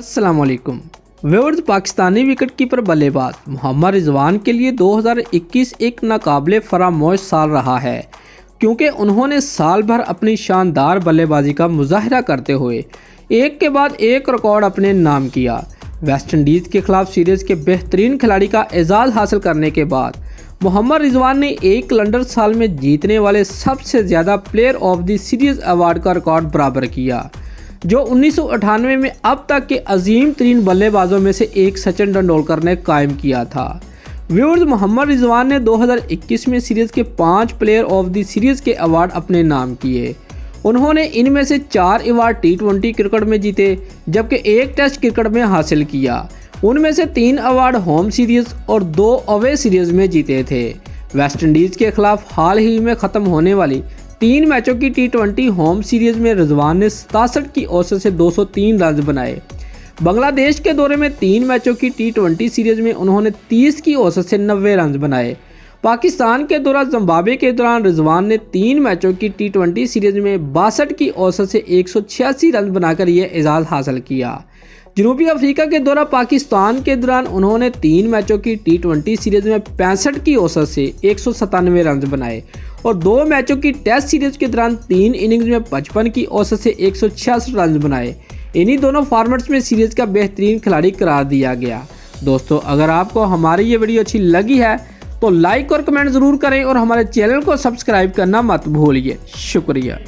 अस्सलामुअलैकुम viewers. Pakistani wicketkeeper बल्लेबाज मोहम्मद रिजवान के लिए 2021 एक नाकाबिले फरामोश साल रहा है, क्योंकि उन्होंने साल भर अपनी शानदार बल्लेबाजी का मुजाहरा करते हुए एक के बाद एक रिकॉर्ड अपने नाम किया। वेस्टइंडीज़ के खिलाफ सीरीज़ के बेहतरीन खिलाड़ी का एजाज़ हासिल करने के बाद मोहम्मद रिजवान ने एक कैलेंडर साल में जीतने वाले सबसे ज़्यादा player of the series award का रिकॉर्ड बराबर किया, जो 1998 में अब तक के अजीम तरीन बल्लेबाजों में से एक सचिन तेंदुलकर ने कायम किया था। व्यूअर्स, मोहम्मद रिजवान ने 2021 में सीरीज़ के 5 प्लेयर ऑफ द सीरीज़ के अवार्ड अपने नाम किए। उन्होंने इनमें से 4 अवार्ड T20 क्रिकेट में जीते, जबकि 1 टेस्ट क्रिकेट में हासिल किया। उनमें से 3 अवार्ड होम सीरीज़ और 2 अवे सीरीज़ में जीते थे। वेस्टइंडीज़ के खिलाफ हाल ही में ख़त्म होने वाली 3 मैचों की T20 होम सीरीज़ में रिजवान ने 67 की औसत से 203 रन बनाए। बांग्लादेश के दौरे में 3 मैचों की T20 सीरीज़ में उन्होंने 30 की औसत से 90 रन बनाए। पाकिस्तान के दौरा जिम्बाब्वे के दौरान रिजवान ने 3 मैचों की T20 सीरीज़ में 62 की औसत से 186 रन बनाकर यह एजाज़ हासिल किया। जनूबी अफ्रीका के दौरा पाकिस्तान के दौरान उन्होंने 3 मैचों की T20 सीरीज़ में 65 की औसत से 197 रन बनाए और 2 मैचों की टेस्ट सीरीज़ के दौरान 3 इनिंग्स में 55 की औसत से 166 रन बनाए। इन्हीं दोनों फॉर्मेट्स में सीरीज़ का बेहतरीन खिलाड़ी करार दिया गया। दोस्तों, अगर आपको हमारी ये वीडियो अच्छी लगी है तो लाइक और कमेंट ज़रूर करें और हमारे चैनल को सब्सक्राइब करना मत भूलिए। शुक्रिया।